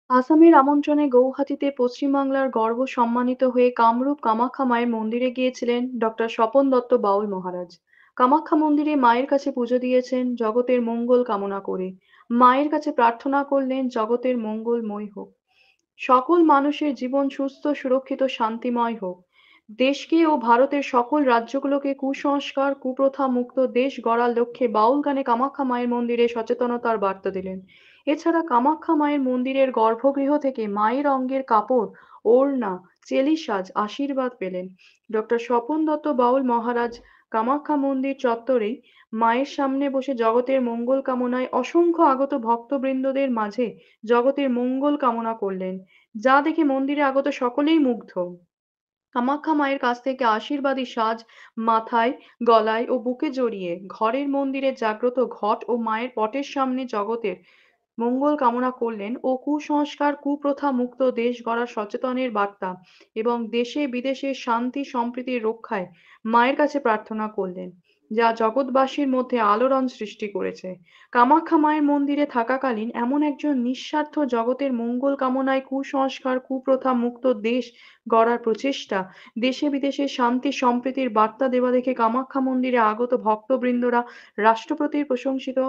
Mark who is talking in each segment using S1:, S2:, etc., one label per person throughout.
S1: আসামের আমন্ত্রণে গৌহাটিতে পশ্চিমবাংলার গর্ব সম্মানিত হয়ে কামরূপ কামাখ্যা মায়ের মন্দিরে গিয়েছিলেন ডক্টর স্বপন দত্ত বাউল মহারাজ। কামাখ্যা মন্দিরে মায়ের কাছে পুজো দিয়েছেন জগতের মঙ্গল কামনা করে। মায়ের কাছে প্রার্থনা করলেন জগতের মঙ্গলময় হোক, সকল মানুষের জীবন সুস্থ সুরক্ষিত শান্তিময় হোক, দেশকে ও ভারতের সকল রাজ্যগুলোকে কুসংস্কার কুপ্রথা মুক্ত দেশ গড়ার লক্ষ্যে বাউল গানে কামাখ্যা মায়ের মন্দিরে সচেতনতার বার্তা দিলেন। এছাড়া কামাখ্যা মায়ের মন্দিরের গর্ভগৃহ থেকে মায়ের অঙ্গের কাপড়, ওড়না, চেলি সাজ আশীর্বাদ পেলেন। ডক্টর স্বপন দত্ত বাউল মহারাজ কামাখ্যা মন্দির চত্বরেই মায়ের সামনে বসে জগতের মঙ্গল কামনায় অসংখ্য আগত ভক্তবৃন্দদের মাঝে জগতের মঙ্গল কামনা করলেন, যা দেখে মন্দিরে আগত সকলেই মুগ্ধ। কামাখ্যা মায়ের কাছ থেকে আশীর্বাদী সাজ মাথায়, গলায় ও বুকে জড়িয়ে ঘরের মন্দিরে জাগ্রত ঘট ও মায়ের পটের সামনে জগতের মঙ্গল কামনা করলেন ও কুসংস্কার কুপ্রথা মুক্ত দেশ গড়ার সচেতনের বার্তা এবং দেশে বিদেশে শান্তি সম্প্রীতির রক্ষায় মায়ের কাছে প্রার্থনা করলেন, যা জগৎবাসীর মধ্যে আলোড়ন সৃষ্টি করেছে। কামাখ্যা মায়ের মন্দিরে থাকাকালীন এমন একজন নিঃস্বার্থ জগতের মঙ্গল কামনায় কুসংস্কার কুপ্রথা মুক্ত দেশ গড়ার প্রচেষ্টা, দেশে বিদেশে শান্তি সম্প্রীতির বার্তা দেওয়া দেখে কামাখ্যা মন্দিরে আগত ভক্তবৃন্দরা রাষ্ট্রপতির প্রশংসিত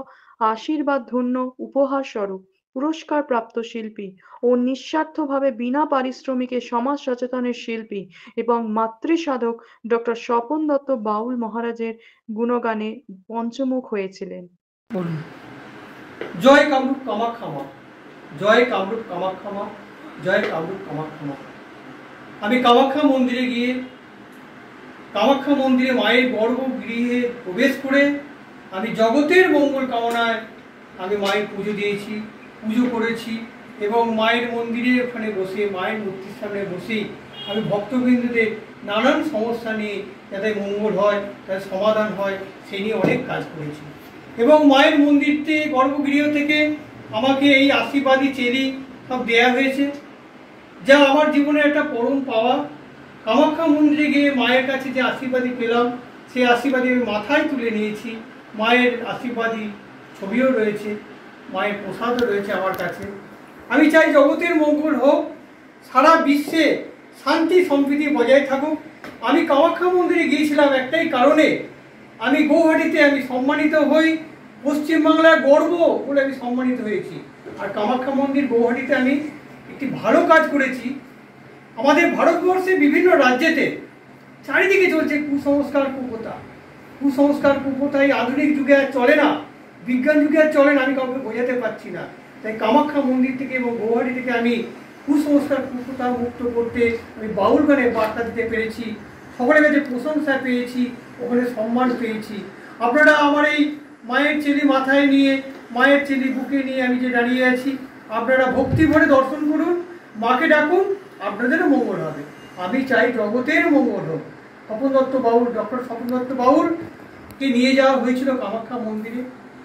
S1: আশীর্বাদ ধন্য উপহার স্বরূপ পুরস্কারপ্রাপ্ত শিল্পী ও নিঃস্বার্থভাবে বিনা পারিশ্রমিকে সমাজ সচেতনের শিল্পী এবং মাতৃসাধক ডক্টর স্বপন দত্ত বাউল মহারাজের গুণগানে পঞ্চমুখ হয়েছিলেন।
S2: বলুন। জয় কামরূপ কামাখ্যা মা, জয় কামরূপ কামাখ্যা মা, জয় কামরূপ কামাখ্যা মা। আমি কামাখ্যা মন্দিরে গিয়ে কামাখ্যা মন্দিরে মায়ের গর্ভগৃহে প্রবেশ করে আমি জগতের মঙ্গল কামনায় আমি মায়ের পুজো দিয়েছি, পুজো করেছি এবং মায়ের মন্দিরে ওখানে বসে মায়ের মূর্তির সামনে বসেই আমি ভক্তবৃন্দদের নানান সমস্যা নিয়ে যাতে মঙ্গল হয়, যাতে সমাধান হয়, সেই নিয়ে অনেক কাজ করেছি এবং মায়ের মন্দিরতে গর্ভগৃহ থেকে আমাকে এই আশীর্বাদী চেরি সব দেয়া হয়েছে, যা আমার জীবনের একটা পরম পাওয়া। কামাখ্যা মন্দিরে গিয়ে মায়ের কাছে যে আশীর্বাদী পেলাম সেই আশীর্বাদী আমি মাথায় তুলে নিয়েছি। মায়ের আশীর্বাদী ছবিও রয়েছে, মায়ের প্রসাদও রয়েছে আমার কাছে। আমি চাই জগতের মঙ্গল হোক, সারা বিশ্বে শান্তি সম্প্রীতি বজায় থাকুক। আমি কামাখ্যা মন্দিরে গিয়েছিলাম একটাই কারণে, আমি গৌহাটিতে আমি সম্মানিত হই, পশ্চিমবাংলার গর্ব বলে আমি সম্মানিত হয়েছি। আর কামাখ্যা মন্দির গৌহাটিতে আমি একটি ভালো কাজ করেছি। আমাদের ভারতবর্ষে বিভিন্ন রাজ্যেতে চারিদিকে চলছে কুসংস্কার কুপ্রথা। কুসংস্কার কুপ্রথা এই আধুনিক যুগে আর চলে না, বিজ্ঞান যুগে আর চলে না, আমি কাউকে বোঝাতে পারছি না। তাই কামাখ্যা মন্দির থেকে এবং গৌহাটি থেকে আমি কুসংস্কার কুপ্রথা মুক্ত করতে আমি বাউল গানে বার্তা দিতে পেরেছি। সকলের কাছে প্রশংসা পেয়েছি, ওখানে সম্মান পেয়েছি। আপনারা আমার এই মায়ের চেলি মাথায় নিয়ে, মায়ের চেলি বুকে নিয়ে আমি যে দাঁড়িয়ে আছি, আপনারা ভক্তি ভরে দর্শন করুন, মাকে ডাকুন, আপনাদেরও মঙ্গল হবে। আমি চাই জগতের মঙ্গল হোক। স্বপন দত্ত বাউল, ডক্টর স্বপন দত্ত বাউলকে নিয়ে যাওয়া হয়েছিল কামাখ্যা মন্দিরে।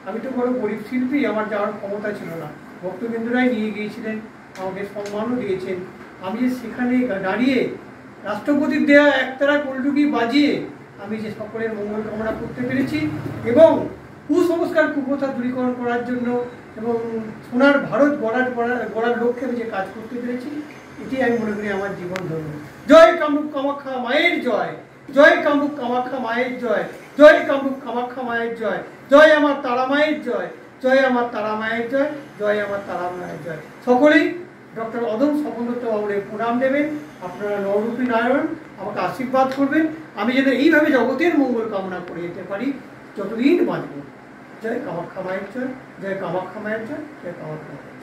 S2: আমি তো বড় গরিব শিল্পী, আমার যাওয়ার ক্ষমতা ছিল না, ভক্তবৃন্দরাই নিয়ে গিয়েছিলেন, আমাকে সম্মানও দিয়েছেন। আমি যে সেখানে দাঁড়িয়ে রাষ্ট্রপতির দেয়া একতারা কলটুকি বাজিয়ে আমি যে সকলের মঙ্গল কামনা করতে পেরেছি এবং কুসংস্কার কুপ্রথা দূরীকরণ করার জন্য এবং সোনার ভারত গড়ার লক্ষ্যে আমি যে কাজ করতে পেরেছি, এটি আমি মনে করি আমার জীবন ধন্য। জয় কামরূপ কামাখ্যা মায়ের জয়, জয় কামরূপ কামাখ্যা মায়ের জয়, জয় কামরূপ কামাখ্যা মায়ের জয়, জয় আমার তারা মায়ের জয়, জয় আমার তারা মায়ের জয়, জয় আমার তারা মায়ের জয়। সকলেই ডক্টর অদম স্বপন দত্ত বাবুরে প্রণাম দেবেন। আপনারা নবরূপী নারায়ণ আমাকে আশীর্বাদ করবেন, আমি যেন এইভাবে জগতের মঙ্গল কামনা করে যেতে পারি যতদিন বাঁচব। জয় কামাখ্যা মায়ের জয়, জয় কামাখ্যা মায়ের জয়, জয় কামাখ্যা মায়ের জয়।